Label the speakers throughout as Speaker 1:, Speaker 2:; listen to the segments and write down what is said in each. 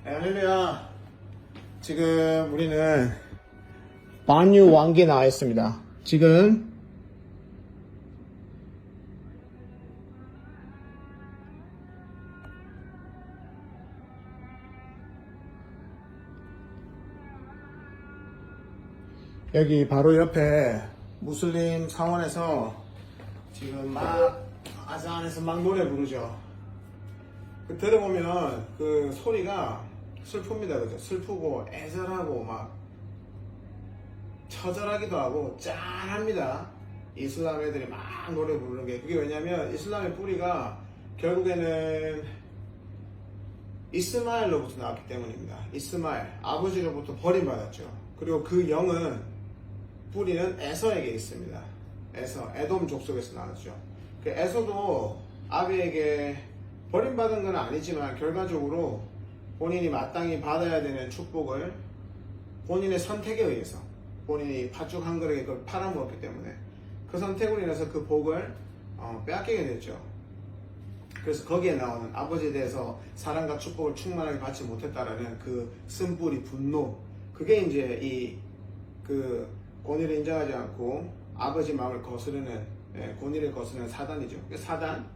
Speaker 1: 할렐루야. 지금 우리는 반유 왕기에 나와 있습니다. 지금 여기 바로 옆에 무슬림 사원에서 지금 막 아잔에서 막 노래 부르죠. 그 들어보면 그 소리가 슬픕니다. 그죠? 슬프고 애절하고 막 처절하기도 하고 짠합니다. 이슬람 애들이 막 노래 부르는 게. 그게 왜냐면 이슬람의 뿌리가 결국에는 이스마엘로부터 나왔기 때문입니다. 이스마엘, 아버지로부터 버림받았죠. 그리고 그 영은 뿌리는 에서에게 있습니다. 에서, 에돔 족속에서 나왔죠. 그 에서도 아비에게 버림받은 건 아니지만 결과적으로 본인이 마땅히 받아야 되는 축복을 본인의 선택에 의해서 본인이 팥죽 한 그릇에 그걸 팔아먹었기 때문에 그 선택으로 인해서 그 복을 빼앗기게 됐죠. 그래서 거기에 나오는 아버지에 대해서 사랑과 축복을 충만하게 받지 못했다라는 그 쓴뿌리 분노, 그게 이제 그 권위를 인정하지 않고 아버지 마음을 거스르는, 권위를 거스르는 사단이죠. 사단,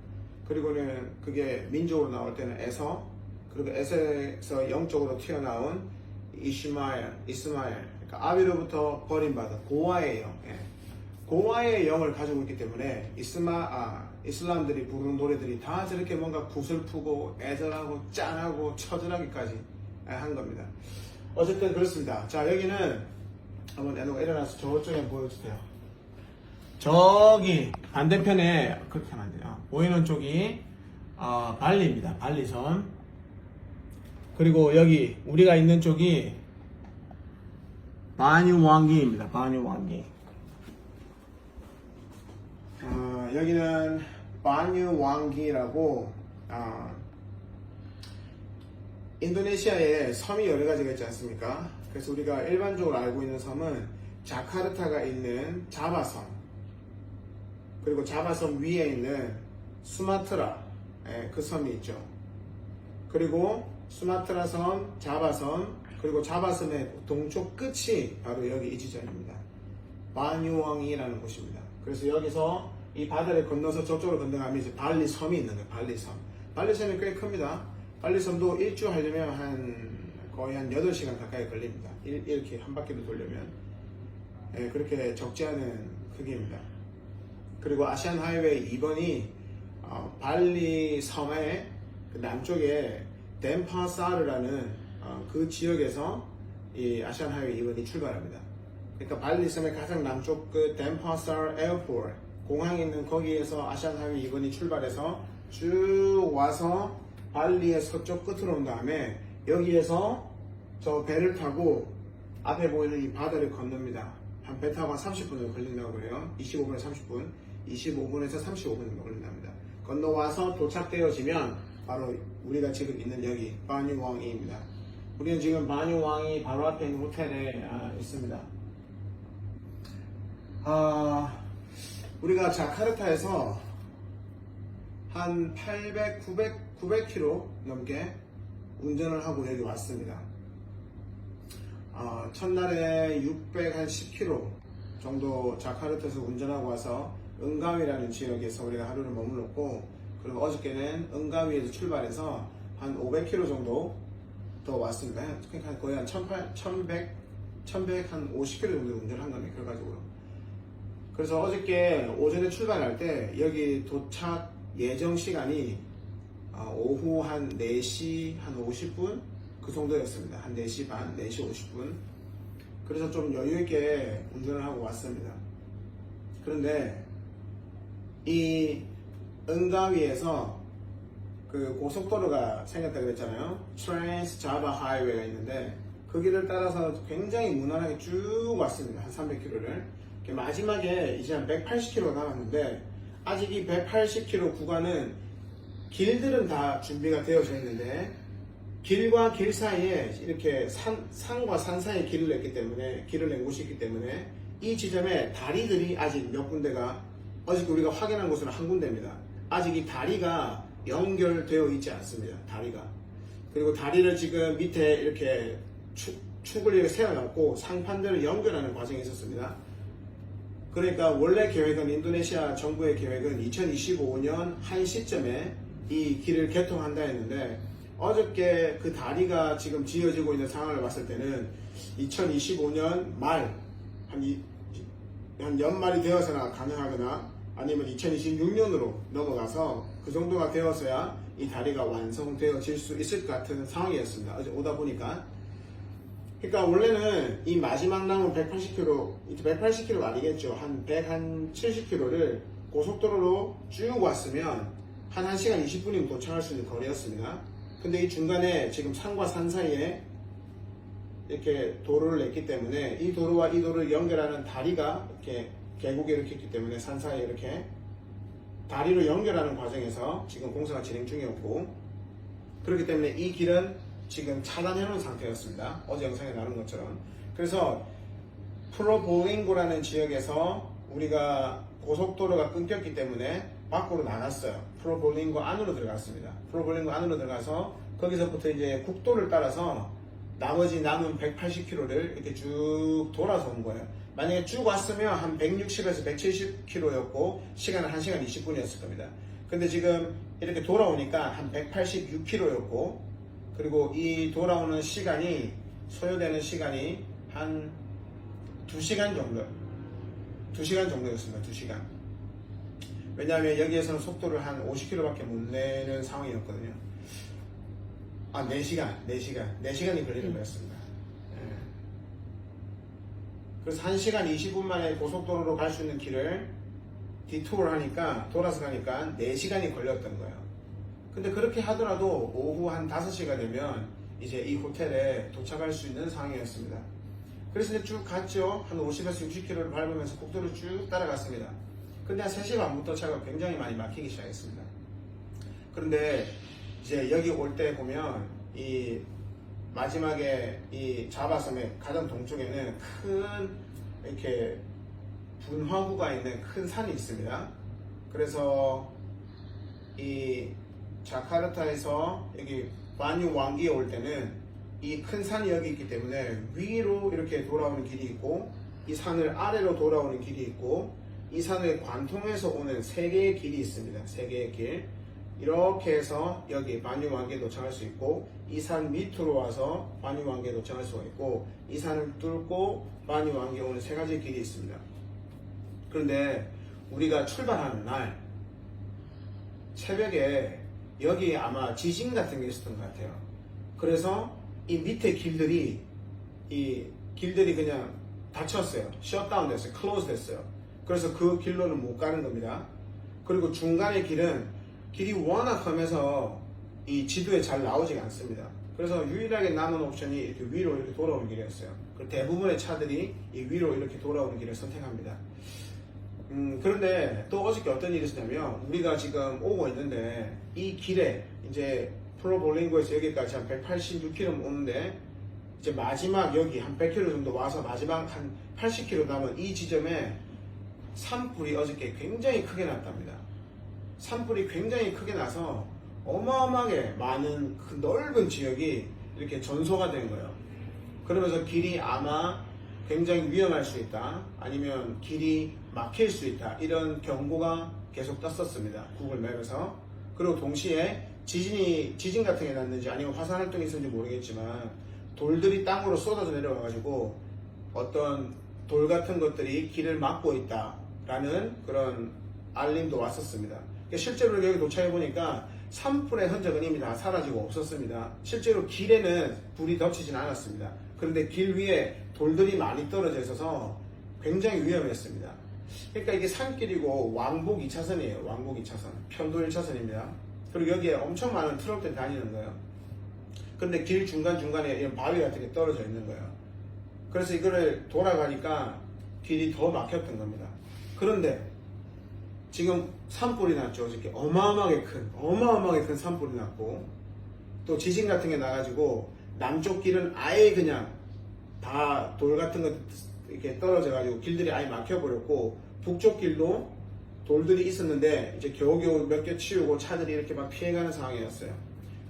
Speaker 1: 그리고는 그게 민족으로 나올 때는 에서, 그리고 에서에서 영적으로 튀어나온 이스마엘, 그러니까 아비로부터 버림받은 고아의 영, 고아의 영을 가지고 있기 때문에 이슬람들이 부르는 노래들이 다 저렇게 뭔가 구슬프고 애절하고 짠하고 처절하기까지 한 겁니다. 어쨌든 그렇습니다. 자, 여기는 한번 애노가 일어나서 저쪽에 한번 보여주세요. 저기 반대편에 그렇게 하면 안 돼요. 보이는 쪽이 발리입니다. 발리섬. 그리고 여기 우리가 있는 쪽이 바뉴 왕기입니다. 바뉴 왕기. 여기는 바뉴 왕기라고 인도네시아에 섬이 여러 가지가 있지 않습니까? 그래서 우리가 일반적으로 알고 있는 섬은 자카르타가 있는 자바섬, 그리고 자바섬 위에 있는 수마트라, 그 섬이 있죠. 그리고 수마트라 섬, 자바섬, 그리고 자바섬의 동쪽 끝이 바로 여기 이 지점입니다. 바뉴왕이라는 곳입니다. 그래서 여기서 이 바다를 건너서 저쪽으로 건너가면 이제 발리 섬이 있는 거예요. 발리섬. 발리섬이 꽤 큽니다. 발리섬도 일주 하려면 거의 한 8시간 가까이 걸립니다. 이렇게 한 바퀴를 돌려면. 그렇게 적지 않은 크기입니다. 그리고 아시안 하이웨이 2번이 발리 섬의 그 남쪽에 덴파사르라는 그 지역에서 이 아시안 하이웨이 2번이 출발합니다. 그러니까 발리 섬의 가장 남쪽 그 덴파사르 에어포트 공항이 있는 거기에서 아시안 하이웨이 2번이 출발해서 쭉 와서 발리의 서쪽 끝으로 온 다음에 여기에서 저 배를 타고 앞에 보이는 이 바다를 건넙니다. 한 배 타고 한 30분을 걸린다고 해요. 25분에서 30분, 25분에서 35분 걸린답니다. 건너와서 도착되어지면 바로 우리가 지금 있는 여기 바뉴왕이입니다. 우리는 지금 바뉴왕이 바로 앞에 있는 호텔에 있습니다. 우리가 자카르타에서 한 900km 넘게 운전을 하고 여기 왔습니다. 첫날에 610km 정도 자카르타에서 운전하고 와서 은가위라는 지역에서 우리가 하루를 머물렀고, 그리고 어저께는 은가위에서 출발해서 한 500km 정도 더 왔습니다. 그러니까 거의 한 1150km 정도 운전한 겁니다. 결과적으로. 그래서 어저께 오전에 출발할 때 여기 도착 예정 시간이 오후 한 4시 한 50분 그 정도였습니다. 한 4시 반, 4시 50분. 그래서 좀 여유있게 운전을 하고 왔습니다. 그런데 이 은가위에서 그 고속도로가 생겼다고 그랬잖아요. 트랜스 자바 하이웨이가 있는데 그 길을 따라서 굉장히 무난하게 쭉 왔습니다. 한 300km를. 마지막에 이제 한 180km 남았는데 아직 이 180km 구간은 길들은 다 준비가 되어져 있는데 길과 길 사이에 이렇게 산과 산 사이에 길을 낸 곳이 있기 때문에 이 지점에 다리들이 아직 몇 군데가, 어저께 우리가 확인한 곳은 한 군데입니다. 아직 이 다리가 연결되어 있지 않습니다. 다리가. 그리고 다리를 지금 밑에 이렇게 축을 이렇게 세워놓고 상판들을 연결하는 과정이 있었습니다. 그러니까 원래 계획은 인도네시아 정부의 계획은 2025년 한 시점에 이 길을 개통한다 했는데 어저께 그 다리가 지금 지어지고 있는 상황을 봤을 때는 2025년 말 한 연말이 되어서나 가능하거나 아니면 2026년으로 넘어가서 그 정도가 되어서야 이 다리가 완성되어질 수 있을 것 같은 상황이었습니다. 어제 오다 보니까. 그러니까 원래는 이 마지막 남은 180km, 180km가 아니겠죠. 한 170km를 고속도로로 쭉 왔으면 한 1시간 20분이면 도착할 수 있는 거리였습니다. 근데 이 중간에 지금 산과 산 사이에 이렇게 도로를 냈기 때문에 이 도로와 이 도로를 연결하는 다리가 이렇게 계곡에 이렇게 있기 때문에 산 사이에 이렇게 다리로 연결하는 과정에서 지금 공사가 진행 중이었고, 그렇기 때문에 이 길은 지금 차단해 놓은 상태였습니다. 어제 영상에 나눈 것처럼. 그래서 프로볼링고라는 지역에서 우리가 고속도로가 끊겼기 때문에 밖으로 나갔어요. 프로볼링고 안으로 들어갔습니다. 프로볼링고 안으로 들어가서 거기서부터 이제 국도를 따라서 나머지 남은 180km를 이렇게 쭉 돌아서 온 거예요. 만약에 쭉 왔으면 한 160에서 170km였고 시간은 1시간 20분이었을 겁니다. 근데 지금 이렇게 돌아오니까 한 186km였고, 그리고 이 돌아오는 시간이 소요되는 시간이 한 2시간 정도 2시간 정도였습니다. 2시간. 왜냐하면 여기에서는 속도를 한 50km밖에 못 내는 상황이었거든요. 4시간이 걸리는 거였습니다. 예. 그래서 1시간 20분 만에 고속도로로 갈 수 있는 길을 디투어를 하니까, 돌아서 가니까 4시간이 걸렸던 거예요. 근데 그렇게 하더라도 오후 한 5시가 되면 이제 이 호텔에 도착할 수 있는 상황이었습니다. 그래서 이제 쭉 갔죠. 한 50에서 60km를 밟으면서 국도를 쭉 따라갔습니다. 근데 한 3시 반부터 차가 굉장히 많이 막히기 시작했습니다. 그런데 이제 여기 올 때 보면 이 마지막에 이 자바섬의 가장 동쪽에는 큰 이렇게 분화구가 있는 큰 산이 있습니다. 그래서 이 자카르타에서 여기 바뉴 왕기에 올 때는 이 큰 산이 여기 있기 때문에 위로 이렇게 돌아오는 길이 있고, 이 산을 아래로 돌아오는 길이 있고, 이 산을 관통해서 오는 3개의 길이 있습니다. 3개의 길. 이렇게 해서 여기 바뉴 왕기에 도착할 수 있고, 이 산 밑으로 와서 바뉴 왕기에 도착할 수가 있고, 이 산을 뚫고 바뉴 왕기에 오는 3가지 길이 있습니다. 그런데 우리가 출발하는 날 새벽에 여기 아마 지진 같은 게 있었던 것 같아요. 그래서 이 밑에 길들이 그냥 닫혔어요. 셧다운 됐어요. 클로즈 됐어요. 그래서 그 길로는 못 가는 겁니다. 그리고 중간의 길이 워낙 험해서 이 지도에 잘 나오지가 않습니다. 그래서 유일하게 남은 옵션이 이렇게 위로 이렇게 돌아오는 길이었어요. 대부분의 차들이 이 위로 이렇게 돌아오는 길을 선택합니다. 그런데 또 어저께 어떤 일이 있었냐면, 우리가 지금 오고 있는데 이 길에 이제 프로볼링고에서 여기까지 한 186km 오는데, 이제 마지막 여기 한 100km 정도 와서 마지막 한 80km 남은 이 지점에 산불이 어저께 굉장히 크게 났답니다. 산불이 굉장히 크게 나서 어마어마하게 많은 그 넓은 지역이 이렇게 전소가 된 거예요. 그러면서 길이 아마 굉장히 위험할 수 있다, 아니면 길이 막힐 수 있다, 이런 경고가 계속 떴었습니다. 구글맵에서. 그리고 동시에 지진 같은 게 났는지 아니면 화산 활동이 있었는지 모르겠지만 돌들이 땅으로 쏟아져 내려와 가지고 어떤 돌 같은 것들이 길을 막고 있다라는 그런 알림도 왔었습니다. 실제로 여기 도착해 보니까 산불의 흔적은 이미 다 사라지고 없었습니다. 실제로 길에는 불이 덮치진 않았습니다. 그런데 길 위에 돌들이 많이 떨어져 있어서 굉장히 위험했습니다. 그러니까 이게 산길이고 왕복 2차선이에요. 왕복 2차선. 편도 1차선입니다. 그리고 여기에 엄청 많은 트럭들이 다니는 거예요. 그런데 길 중간중간에 이런 바위 같은 게 떨어져 있는 거예요. 그래서 이거를 돌아가니까 길이 더 막혔던 겁니다. 그런데 지금 산불이 났죠. 어저께 어마어마하게 큰 산불이 났고, 또 지진 같은 게 나가지고 남쪽 길은 아예 그냥 다 돌 같은 거 이렇게 떨어져 가지고 길들이 아예 막혀버렸고, 북쪽 길도 돌들이 있었는데 이제 겨우겨우 몇 개 치우고 차들이 이렇게 막 피해가는 상황이었어요.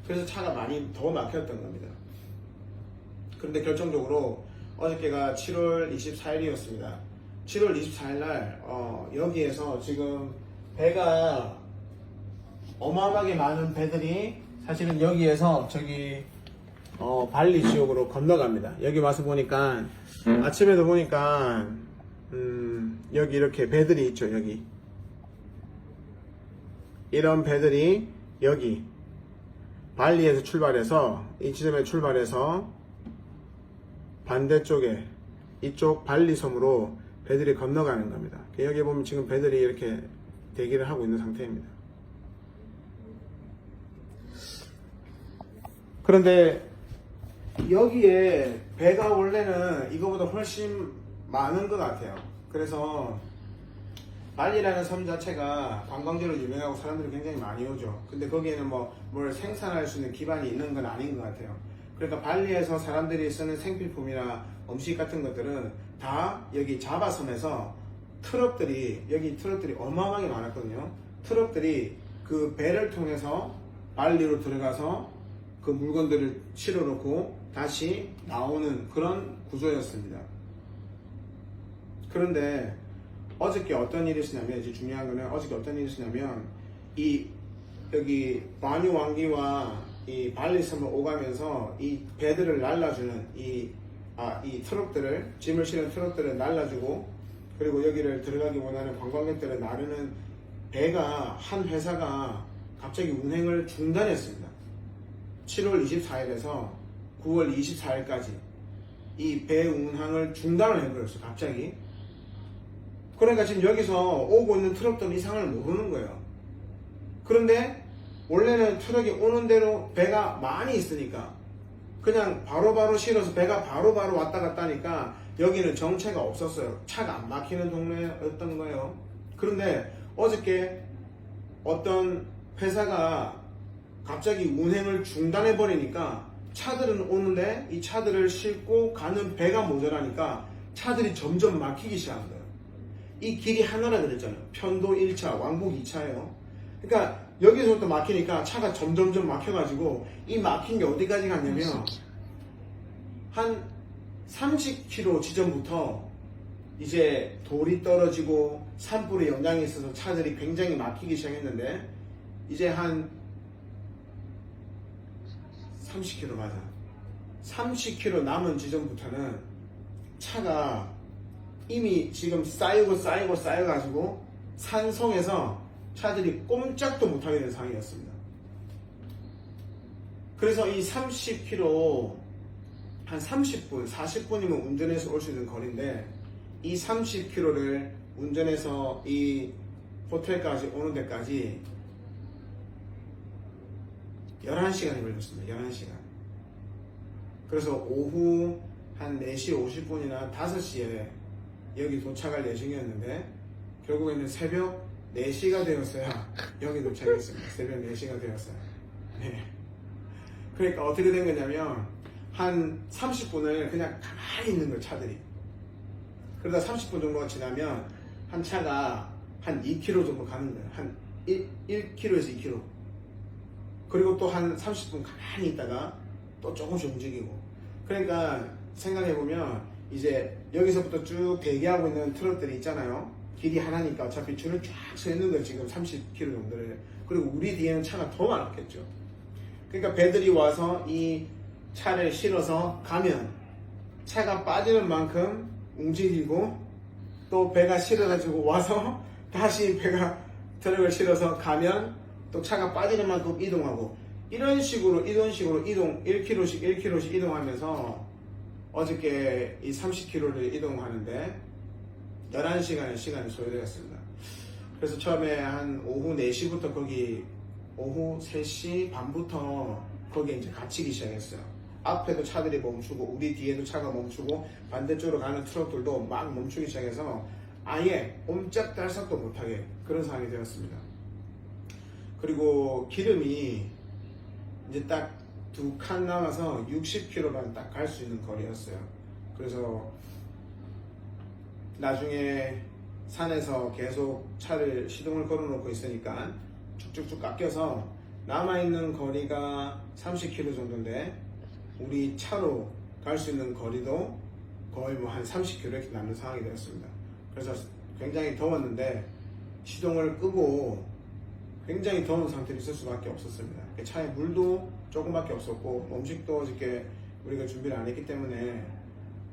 Speaker 1: 그래서 차가 많이 더 막혔던 겁니다. 그런데 결정적으로 어저께가 7월 24일이었습니다. 7월 24일 날 여기에서 지금 배가 어마어마하게 많은 배들이 사실은 여기에서 저기 발리 지역으로 건너갑니다. 여기 와서 보니까 아침에도 보니까 여기 이렇게 배들이 있죠. 여기 이런 배들이 여기 발리에서 출발해서 이 지점에 출발해서 반대쪽에 이쪽 발리 섬으로 배들이 건너가는 겁니다. 여기 보면 지금 배들이 이렇게 대기를 하고 있는 상태입니다. 그런데 여기에 배가 원래는 이거보다 훨씬 많은 것 같아요. 그래서 발리라는 섬 자체가 관광지로 유명하고 사람들이 굉장히 많이 오죠. 근데 거기에는 뭘 생산할 수 있는 기반이 있는 건 아닌 것 같아요. 그러니까 발리에서 사람들이 쓰는 생필품이나 음식 같은 것들은 다 여기 자바섬에서 여기 트럭들이 어마어마하게 많았거든요. 트럭들이 그 배를 통해서 발리로 들어가서 그 물건들을 실어놓고 다시 나오는 그런 구조였습니다. 그런데 어저께 어떤 일이 있었냐면, 이제 중요한 거는 어저께 어떤 일이 있었냐면, 여기 바뉴 왕기와 이 발리 섬을 오가면서 이 배들을 날라주는 이 트럭들을, 짐을 실은 트럭들을 날라주고, 그리고 여기를 들어가기 원하는 관광객들을 나르는 배가, 한 회사가 갑자기 운행을 중단했습니다. 7월 24일에서 9월 24일까지 이 배 운항을 중단을 해버렸어요. 갑자기. 그러니까 지금 여기서 오고 있는 트럭들은 이 상황을 모르는 거예요. 그런데 원래는 트럭이 오는 대로 배가 많이 있으니까 그냥 바로바로 실어서 배가 바로바로 왔다 갔다 하니까 여기는 정체가 없었어요. 차가 안 막히는 동네였던 거예요. 그런데 어저께 어떤 회사가 갑자기 운행을 중단해 버리니까 차들은 오는데 이 차들을 싣고 가는 배가 모자라니까 차들이 점점 막히기 시작한 거예요. 이 길이 하나라 그랬잖아요. 편도 1차, 왕복 2차예요. 그러니까 여기서부터 막히니까 차가 점점점 막혀가지고 이 막힌 게 어디까지 갔냐면 한 30km 지점부터 이제 돌이 떨어지고 산불의 영향이 있어서 차들이 굉장히 막히기 시작했는데 이제 한 30km 맞아. 30km 남은 지점부터는 차가 이미 지금 쌓여가지고 산성에서 차들이 꼼짝도 못하게 된 상황이었습니다. 그래서 이 30km 한 30분, 40분이면 운전해서 올 수 있는 거리인데 이 30km를 운전해서 이 호텔까지 오는 데까지 11시간이 걸렸습니다. 11시간. 그래서 오후 한 4시 50분이나 5시에 여기 도착할 예정이었는데 결국에는 새벽 4시가 되었어야 여기 도착했습니다. 새벽 4시가 되었어요. 네. 그러니까 어떻게 된 거냐면 한 30분을 그냥 가만히 있는 거예요. 차들이. 그러다 30분 정도가 지나면 한 차가 한 2km 정도 가는 거예요. 한 1km에서 2km. 그리고 또 한 30분 가만히 있다가 또 조금씩 움직이고. 그러니까 생각해보면 이제 여기서부터 쭉 대기하고 있는 트럭들이 있잖아요. 길이 하나니까 어차피 줄을 쫙 서 있는 거예요. 지금 30km 정도를. 그리고 우리 뒤에는 차가 더 많았겠죠. 그러니까 배들이 와서 이 차를 실어서 가면 차가 빠지는 만큼 움직이고 또 배가 실어가지고 와서 다시 배가 트럭을 실어서 가면 또 차가 빠지는 만큼 이동하고 이런 식으로 1km씩 이동하면서 어저께 이 30km를 이동하는데 11시간의 시간이 소요되었습니다. 그래서 처음에 한 오후 4시부터 거기 오후 3시 반부터 거기에 이제 갇히기 시작했어요. 앞에도 차들이 멈추고 우리 뒤에도 차가 멈추고 반대쪽으로 가는 트럭들도 막 멈추기 시작해서 아예 옴짝달싹도 못하게 그런 상황이 되었습니다. 그리고 기름이 이제 딱 2칸 남아서 60km만 딱 갈 수 있는 거리였어요. 그래서 나중에 산에서 계속 차를 시동을 걸어 놓고 있으니까 쭉쭉쭉 깎여서 남아있는 거리가 30km 정도인데 우리 차로 갈 수 있는 거리도 거의 뭐 한 30km 이렇게 남는 상황이 되었습니다. 그래서 굉장히 더웠는데 시동을 끄고 굉장히 더운 상태로 있을 수밖에 없었습니다. 차에 물도 조금밖에 없었고 음식도 이렇게 우리가 준비를 안 했기 때문에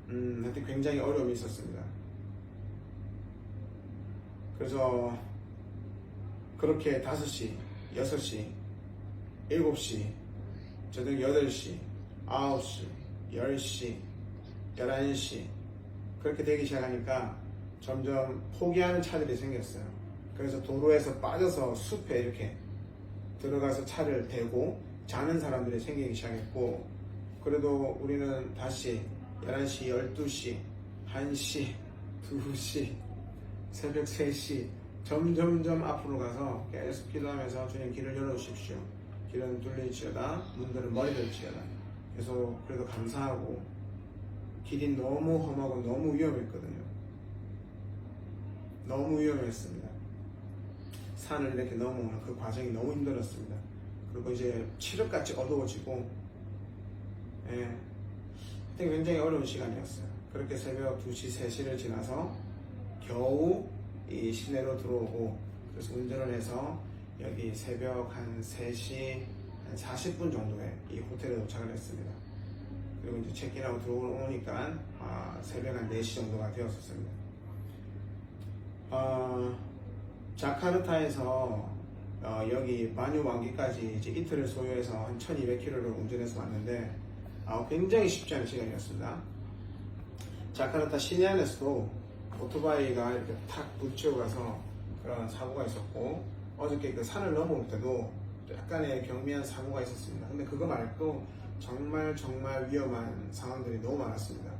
Speaker 1: 하여튼 굉장히 어려움이 있었습니다. 그래서 그렇게 5시, 6시, 7시, 저녁 8시, 9시, 10시, 11시 그렇게 되기 시작하니까 점점 포기하는 차들이 생겼어요. 그래서 도로에서 빠져서 숲에 이렇게 들어가서 차를 대고 자는 사람들이 생기기 시작했고, 그래도 우리는 다시 11시, 12시, 1시, 2시, 새벽 3시 점점점 앞으로 가서 계속 기도하면서 주님 길을 열어주십시오. 길은 뚫릴지어다, 문들은 머리들지어다. 계속 그래도 감사하고, 길이 너무 험하고 너무 위험했거든요. 너무 위험했습니다. 산을 이렇게 넘어오는 그 과정이 너무 힘들었습니다. 그리고 이제 칠흑같이 어두워지고, 굉장히 어려운 시간이었어요. 그렇게 새벽 2시, 3시를 지나서 겨우 이 시내로 들어오고, 그래서 운전을 해서 여기 새벽 한 3시 한 40분 정도에 이 호텔에 도착을 했습니다. 그리고 이제 체크인하고 들어오니까 새벽 한 4시 정도가 되었었습니다. 자카르타에서 여기 마뉴왕기까지 이제 이틀을 소요해서 한 1200km를 운전해서 왔는데 굉장히 쉽지 않은 시간이었습니다. 자카르타 시내 안에서도 오토바이가 이렇게 탁 부딪혀 가서 그런 사고가 있었고, 어저께 그 산을 넘어올 때도 약간의 경미한 사고가 있었습니다. 근데 그거 말고 정말 위험한 상황들이 너무 많았습니다.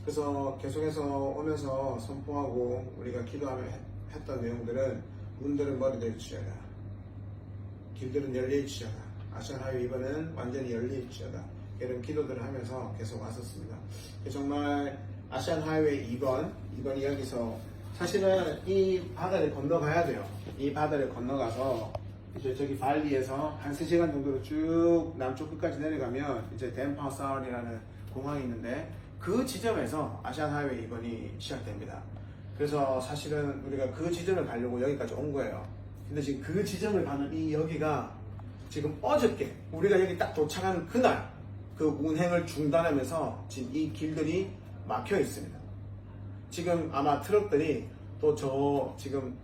Speaker 1: 그래서 계속해서 오면서 선포하고 우리가 기도하며 했던 내용들은 문들은 머리들지어다, 길들은 열릴지어다, 아시안하이웨이 2번은 완전히 열릴지어다, 이런 기도들을 하면서 계속 왔었습니다. 정말 아시안하이웨이 2번이 여기서 사실은 이 바다를 건너가야 돼요. 이 바다를 건너가서 이제 저기 발리에서 한 3시간 정도로 쭉 남쪽 끝까지 내려가면 이제 덴파사울이라는 공항이 있는데, 그 지점에서 아시안하이웨이 2번이 시작됩니다. 그래서 사실은 우리가 그 지점을 가려고 여기까지 온 거예요. 근데 지금 그 지점을 가는 이 여기가 지금 어저께 우리가 여기 딱 도착한 그날 그 운행을 중단하면서 지금 이 길들이 막혀 있습니다. 지금 아마 트럭들이 또 저 지금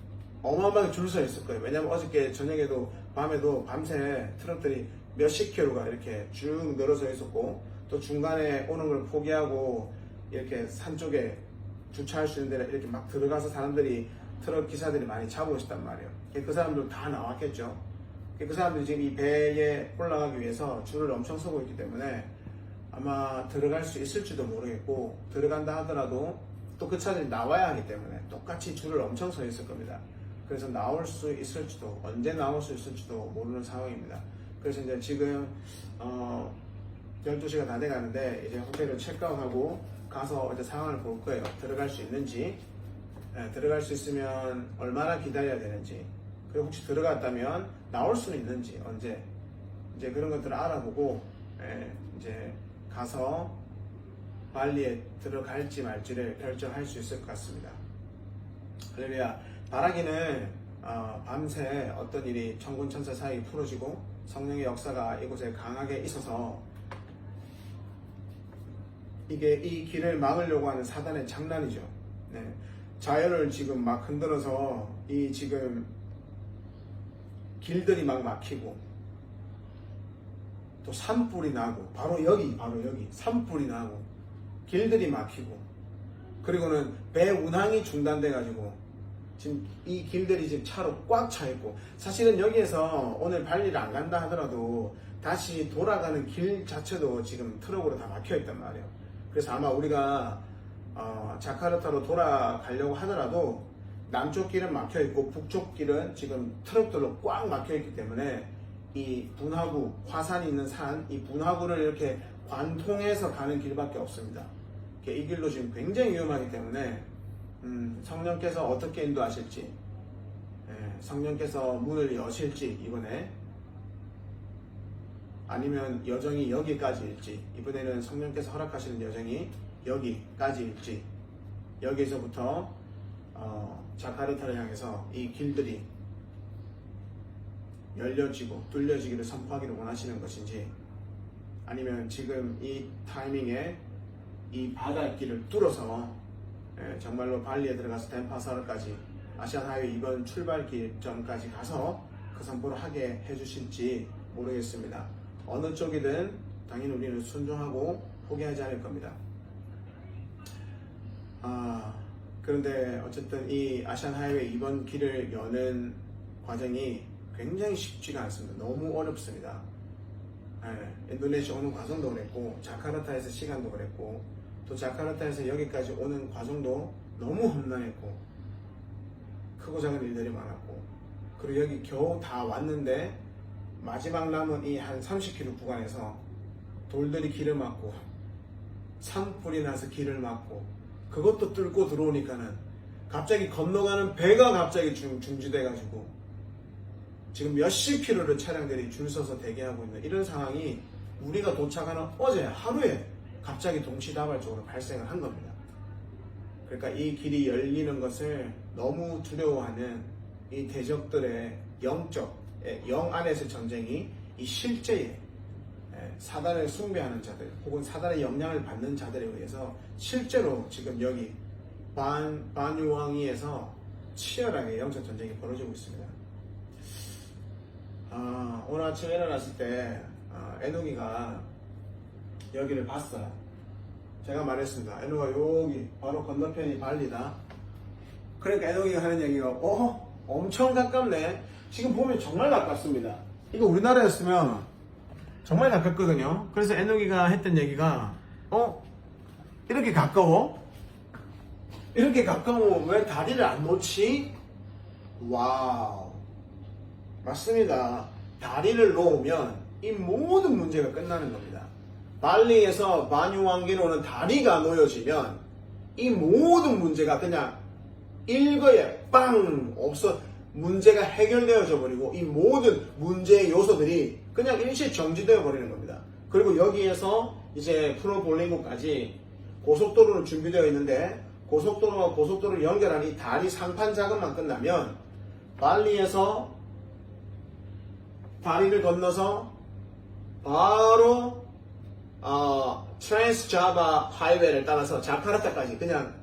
Speaker 1: 어마어마하게 줄 서 있을 거예요. 왜냐면 어저께 저녁에도 밤에도 밤새 트럭들이 몇십 킬로가 이렇게 쭉 늘어서 있었고, 또 중간에 오는 걸 포기하고 이렇게 산 쪽에 주차할 수 있는 데를 이렇게 막 들어가서 사람들이, 트럭 기사들이 많이 잡고 있었단 말이에요. 그 사람들 다 나왔겠죠. 그 사람들이 지금 이 배에 올라가기 위해서 줄을 엄청 서고 있기 때문에 아마 들어갈 수 있을지도 모르겠고, 들어간다 하더라도 또 그 차들이 나와야 하기 때문에 똑같이 줄을 엄청 서 있을 겁니다. 그래서 나올 수 있을지도, 언제 나올 수 있을지도 모르는 상황입니다. 그래서 이제 지금 12시가 다 돼가는데 이제 호텔을 체크아웃하고 가서 이제 상황을 볼 거예요. 들어갈 수 있는지, 들어갈 수 있으면 얼마나 기다려야 되는지, 그리고 혹시 들어갔다면 나올 수는 있는지, 언제, 이제 그런 것들을 알아보고 이제 가서 발리에 들어갈지 말지를 결정할 수 있을 것 같습니다. 할렐루야. 바라기는 밤새 어떤 일이 천군천사 사이 풀어지고 성령의 역사가 이곳에 강하게 있어서 이게 이 길을 막으려고 하는 사단의 장난이죠. 자연을 지금 막 흔들어서 이 지금 길들이 막 막히고, 또 산불이 나고, 바로 여기 산불이 나고 길들이 막히고, 그리고는 배 운항이 중단돼 가지고 지금 이 길들이 지금 차로 꽉 차 있고, 사실은 여기에서 오늘 발리를 안 간다 하더라도 다시 돌아가는 길 자체도 지금 트럭으로 다 막혀 있단 말이에요. 그래서 아마 우리가 자카르타로 돌아가려고 하더라도 남쪽 길은 막혀 있고 북쪽 길은 지금 트럭들로 꽉 막혀 있기 때문에 이 분화구, 화산이 있는 산, 이 분화구를 이렇게 관통해서 가는 길밖에 없습니다. 이 길도 지금 굉장히 위험하기 때문에 성령께서 어떻게 인도하실지, 성령께서 문을 여실지 이번에 아니면 여정이 여기까지일지, 이번에는 성령께서 허락하시는 여정이 여기까지일지, 여기에서부터 자카르타를 향해서 이 길들이 열려지고 뚫려지기를 선포하기를 원하시는 것인지, 아니면 지금 이 타이밍에 이 바닷길을 뚫어서 정말로 발리에 들어가서 덴파사르까지 아시안 하이웨이 이번 출발길점까지 가서 그 선포를 하게 해주실지 모르겠습니다. 어느 쪽이든 당연히 우리는 순종하고 포기하지 않을 겁니다. 그런데 어쨌든 이 아시안 하이웨이 이번 길을 여는 과정이 굉장히 쉽지가 않습니다. 너무 어렵습니다. 인도네시아 오는 과정도 그랬고, 자카르타에서 시간도 그랬고, 또 자카르타에서 여기까지 오는 과정도 너무 험난했고, 크고 작은 일들이 많았고, 그리고 여기 겨우 다 왔는데 마지막 남은 이 한 30km 구간에서 돌들이 길을 막고 산불이 나서 길을 막고, 그것도 뚫고 들어오니까는 갑자기 건너가는 배가 갑자기 중지돼가지고 지금 몇십 킬로를 차량들이 줄 서서 대기하고 있는 이런 상황이 우리가 도착하는 어제 하루에 갑자기 동시다발적으로 발생을 한 겁니다. 그러니까 이 길이 열리는 것을 너무 두려워하는 이 대적들의 영 안에서의 전쟁이 이 실제에 사단을 숭배하는 자들 혹은 사단의 영향을 받는 자들에 의해서 실제로 지금 여기 바뉴왕이에서 치열하게 영적 전쟁이 벌어지고 있습니다. 오늘 아침에 일어났을 때 에녹이가 여기를 봤어요. 제가 말했습니다. 에녹아, 여기 바로 건너편이 발리다. 그러니까 에녹이가 하는 얘기가 엄청 가깝네. 지금 보면 정말 가깝습니다. 이거 우리나라였으면 정말 가깝거든요. 그래서 에녹이가 했던 얘기가 이렇게 가까워? 이렇게 가까우면 왜 다리를 안 놓지? 와우, 맞습니다. 다리를 놓으면 이 모든 문제가 끝나는 겁니다. 발리에서 바뉴왕기로는 다리가 놓여지면 이 모든 문제가 그냥 일거에 빵 없어, 문제가 해결되어져 버리고 이 모든 문제의 요소들이 그냥 일시 정지되어 버리는 겁니다. 그리고 여기에서 이제 프로볼링고까지 고속도로는 준비되어 있는데, 고속도로와 고속도로를 연결하는 이 다리 상판 작업만 끝나면 발리에서 다리를 건너서 바로 트랜스 자바 하이웨이를 따라서 자카르타까지 그냥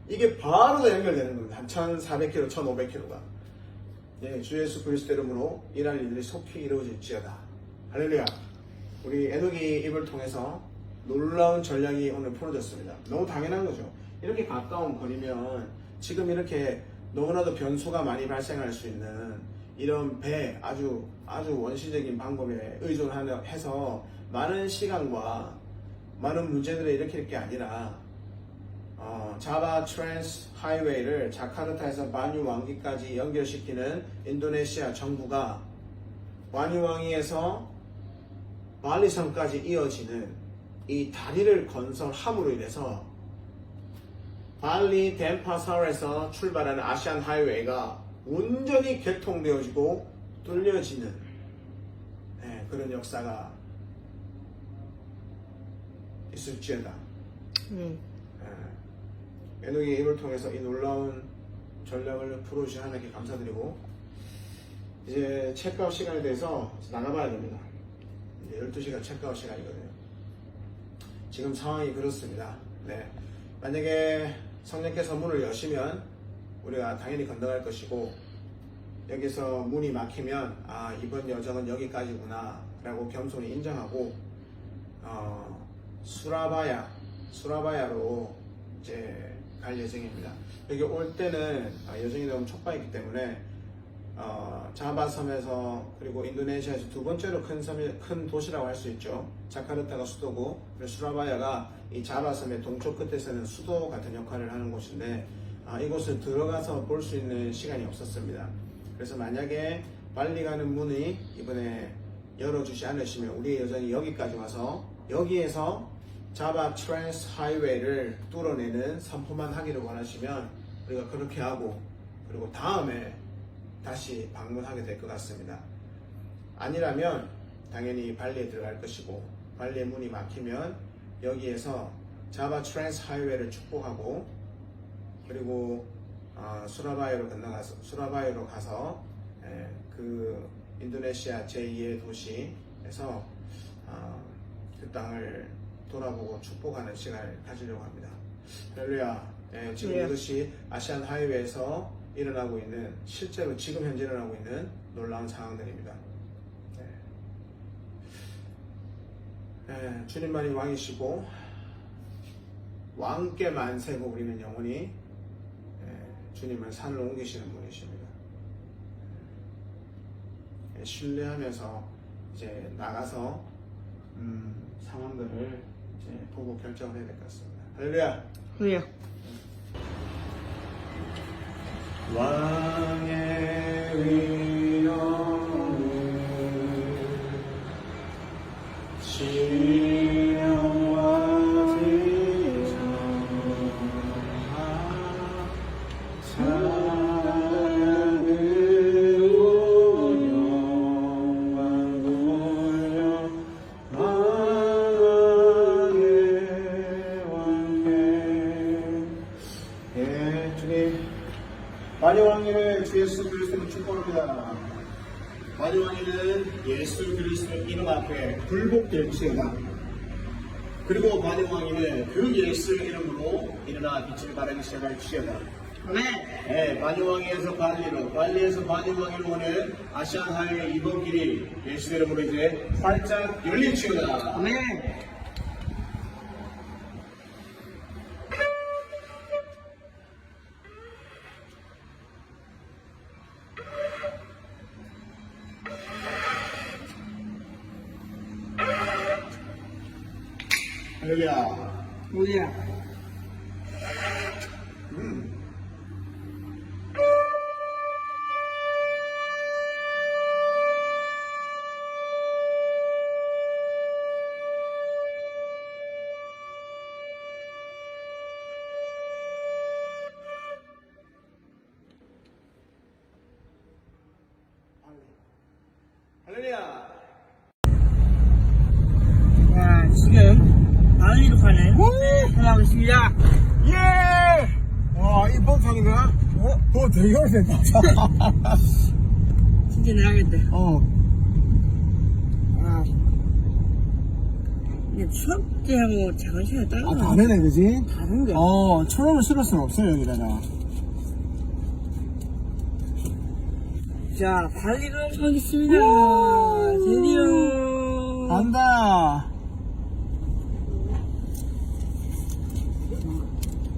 Speaker 1: 이게 바로 다 연결되는 겁니다. 한 1400km, 1500km가. 주 예수 그리스도 이름으로 일할 일들이 속히 이루어질지어다. 할렐루야. 우리 에녹이 입을 통해서 놀라운 전략이 오늘 풀어졌습니다. 너무 당연한 거죠. 이렇게 가까운 거리면 지금 이렇게 너무나도 변수가 많이 발생할 수 있는 이런 배, 아주 원시적인 방법에 의존해서 많은 시간과 많은 문제들을 일으킬 게 아니라 자바 트랜스 하이웨이를 자카르타에서 바뉴왕기까지 연결시키는 인도네시아 정부가 바뉴왕기에서 발리섬까지 이어지는 이 다리를 건설함으로 인해서 발리 덴파사르에서 출발하는 아시안 하이웨이가 온전히 개통되어지고 뚫려지는 그런 역사가 있을지어다. 에녹의 입을 통해서 이 놀라운 전략을 풀어주신 하나님께 감사드리고, 이제 체크아웃 시간에 대해서 나가봐야 됩니다. 이제 12시간 체크아웃 시간이거든요. 지금 상황이 그렇습니다. 만약에 성령께서 문을 여시면 우리가 당연히 건너갈 것이고, 여기서 문이 막히면 이번 여정은 여기까지구나 라고 겸손히 인정하고 수라바야로 이제 갈 예정입니다. 여기 올 때는 여정이 너무 촉박했기 때문에 자바섬에서, 그리고 인도네시아에서 두 번째로 큰 도시라고 할 수 있죠. 자카르타가 수도고, 수라바야가 이 자바섬의 동쪽 끝에서는 수도 같은 역할을 하는 곳인데, 이곳을 들어가서 볼 수 있는 시간이 없었습니다. 그래서 만약에 발리 가는 문이 이번에 열어주지 않으시면 우리의 여정이 여기까지 와서 여기에서 자바 트랜스 하이웨이를 뚫어내는 선포만 하기를 원하시면 우리가 그렇게 하고, 그리고 다음에 다시 방문하게 될 것 같습니다. 아니라면 당연히 발리에 들어갈 것이고, 발리의 문이 막히면 여기에서 자바 트랜스 하이웨이를 축복하고, 그리고 수라바이로 가서 그 인도네시아 제2의 도시에서 그 땅을 돌아보고 축복하는 시간을 가지려고 합니다. 할렐루야. 지금 이것이 아시안 하이웨이에서 일어나고 있는, 실제로 지금 현재 일어나고 있는 놀라운 상황들입니다. 주님만이 왕이시고 왕께 만세고 우리는 영원히 주님을 산을 옮기시는 분이십니다. 신뢰하면서 이제 나가서 상황들을 이제 보고 결정을 해야 될 것 같습니다. 할렐루야.
Speaker 2: 할렐루야.
Speaker 1: 왕의 위엄을 진영과 대전하 찬양으로 영광 돌려 왕의 왕께. 주님, 만유왕님의 주 예수 그리스도를 축복합니다. 만유왕님은 예수 그리스도 이름 앞에 굴복될지어다. 그리고 만유왕님은 그 예수 이름으로 일어나 빛을 발하기 시작할지어다. 네, 만유왕에서 발리로, 발리에서 만유왕으로 오는 아시안 하이웨이 이번 길이 예수 이름으로 이제 활짝 열릴지어다.
Speaker 2: 네.
Speaker 1: 할렐루야.
Speaker 2: 뭐야?
Speaker 1: 할렐루야.
Speaker 2: 와, 지금 발리로 가는 하고 있습니다.
Speaker 1: 예! 와, 이 뻥탕인가? 더 되게 오래됐다.
Speaker 2: 진짜 나가겠다. 와. 근데 추억 때하고 작은 시간 따로
Speaker 1: 다르네, 그지?
Speaker 2: 다른 게.
Speaker 1: 초록을 실을 수는 없어요, 여기다가.
Speaker 2: 자, 발리로 가겠습니다. 드디어.
Speaker 1: 간다.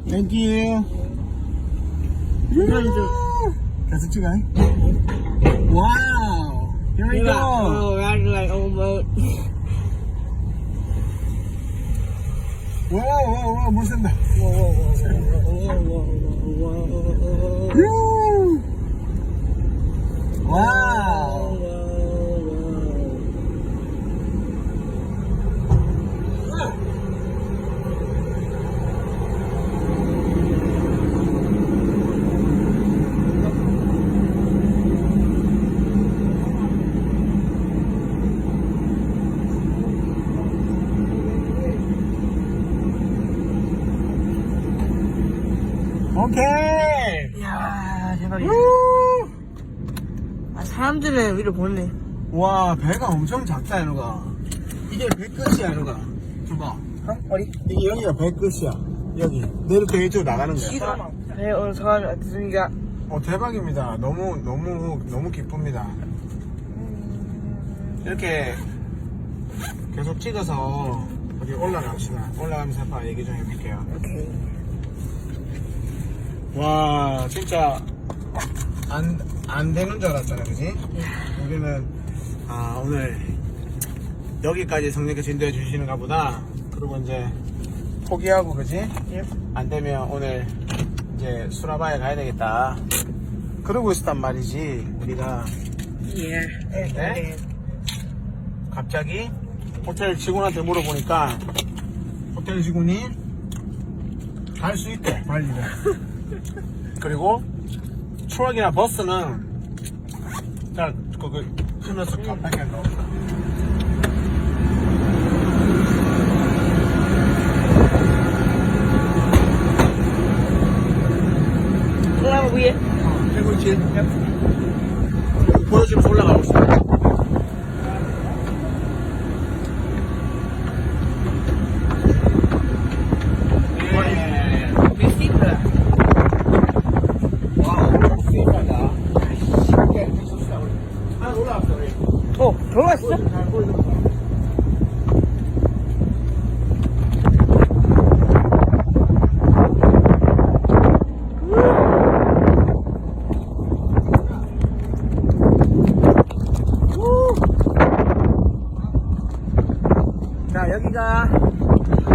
Speaker 1: Thank you. 계속 찍어. 와우. Here we go.
Speaker 2: Oh, that's like almost.
Speaker 1: 와, 물 샌다. 와우. 오케이.
Speaker 2: 이야, 대박이다. 아, 사람들은 위로 보네.
Speaker 1: 와, 배가 엄청 작다, 이노가. 이게 배 끝이야, 이노가. 줘봐.
Speaker 2: 어디?
Speaker 1: 이게 여기가 배 끝이야. 여기. 내일 배 이쪽으로 나가는 거야.
Speaker 2: 네, 오늘 소감이 어떻습니까?
Speaker 1: 대박입니다. 너무 기쁩니다. 이렇게 계속 찍어서 어디 올라갑시다. 올라가면서 한번 얘기 좀 해볼게요.
Speaker 2: 오케이.
Speaker 1: 와, 진짜 안 되는 줄 알았잖아, 그지? 우리는 오늘 여기까지 성령께서 인도해 주시는가 보다. 그리고 이제 포기하고, 그지? 안 되면 오늘 이제 수라바에 가야 되겠다. 그러고 있었단 말이지, 우리가. 네? 갑자기 호텔 직원한테 물어보니까 호텔 직원이 갈 수 있대, 발리를. 그리고 트럭이나 버스는 잘 그거 흐면서 깜빡이 안 나온다.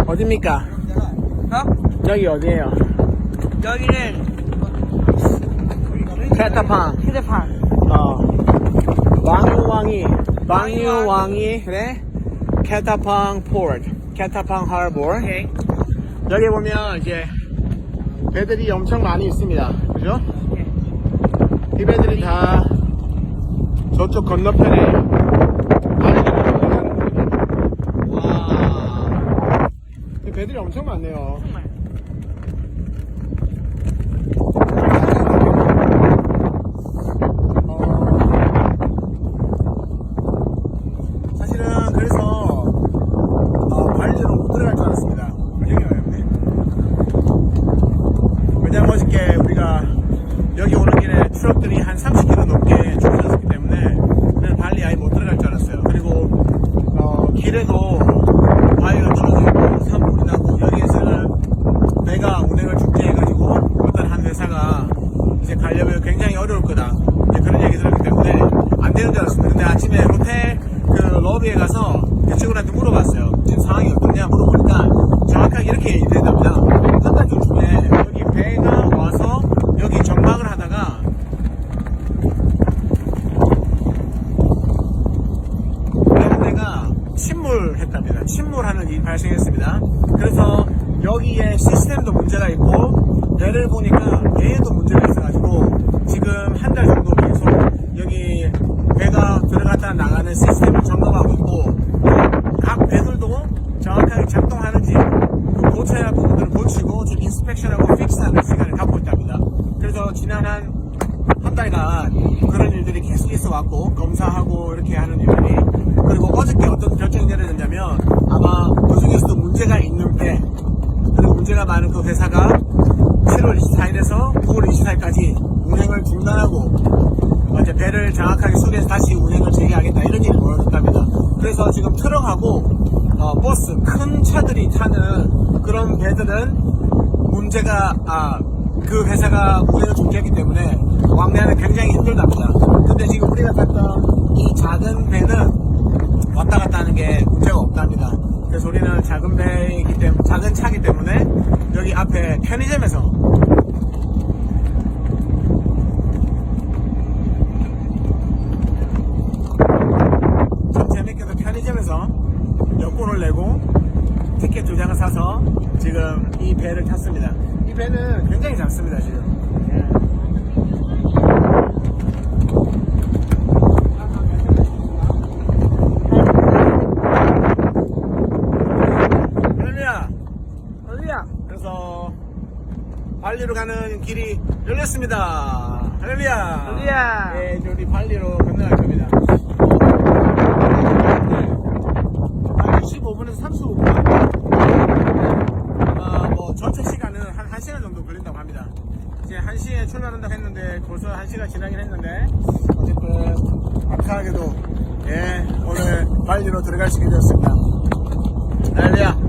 Speaker 1: 어딥니까?
Speaker 2: 어?
Speaker 1: 여기 어디에요?
Speaker 2: 여기는
Speaker 1: 캐타팡.
Speaker 2: 휴대폰.
Speaker 1: 왕유왕이 그래? 캐타팡 포트, 캐타팡 하버.
Speaker 2: 오케이.
Speaker 1: 여기 보면 이제 배들이 엄청 많이 있습니다. 그죠? 이 배들이 다 저쪽 건너편에 와, 이 배들이 엄청 많네요.
Speaker 2: 정말.
Speaker 1: 사실은 그래서 발리로 못 들어갈 줄 알았습니다. 여기 어렵네. 왜냐면 어저께 우리가 여기 오는 길에 트럭들이 한 30km 넘게 줄 서 있기 때문에 그냥 발리 아예 못 들어갈 줄 알았어요. 그리고 길에도 바위가 떨어져 있고 산불이 나고 여기에서는 배가 운행을 중지해가지고 어떤 한 회사가 이제 가려면 굉장히 어려울 거다, 이제 그런 얘기 들었기 때문에 안 되는 줄 알았습니다. 근데 아침에 호텔 그 러비에 가서 그 직원한테 물어봤어요. 지금 상황이 어떠냐 물어보니까 정확하게 이렇게 얘기된답니다. 한 달 전쯤에 여기 배가 와서 여기 정박을 하다가 배가 침몰했답니다. 침몰하는 일이 발생했습니다. 그래서 여기에 시스템도 문제가 있고 배를 보니까 배에도 문제가 있어가지고 지금 한 달 정도 계속 여기 배가 들어갔다 나가는 시스템을 점검하고 있고 각 배들도 정확하게 작동하는지 그 고쳐야 할 부분들을 고치고 지금 인스펙션하고 픽스하는 시간을 갖고 있답니다. 그래서 지난 한 달간 그런 일들이 계속 있어 왔고 검사하고 이렇게 하는 일들이, 그리고 어저께 어떤 결정이 내려졌냐면 아마 그 중에서도 문제가 있는 배 그리고 문제가 많은 그 회사가 7월 24일에서 9월 24일까지 운행을 중단하고 이제 배를 정확하게 수리해서 다시 운행을 재개하겠다 이런 일이 벌어졌답니다. 그래서 지금 트럭하고 버스 큰 차들이 타는 그런 배들은 문제가 그 회사가 운행을 중지했기 때문에 왕래하는 굉장히 힘들답니다. 근데 지금 우리가 탔던 이 작은 배는 왔다 갔다 하는 게 문제가 없답니다. 그래서 우리는 작은 배이기 때문에, 작은 차기 때문에 여기 앞에 편의점에서 참 재밌게도 편의점에서 여권을 내고 티켓 2장을 사서 지금 이 배를 탔습니다. 이 배는 굉장히 작습니다. 지금 할렐루야.
Speaker 2: 어디야?
Speaker 1: 그래서 발리로 가는 길이 열렸습니다. 할렐루야.
Speaker 2: 할렐루야.
Speaker 1: 네, 이제 우리 발리로 건너갈 겁니다. 한 25분에서 35분. 뭐 전체 시간은 한 1시간 정도 걸린다고 합니다. 이제 1시에 출발한다고 했는데 벌써 1시간 지나긴 했는데 어쨌든 감사하게도 오늘 발리로 들어갈 수 있게 되었습니다. 할렐루야.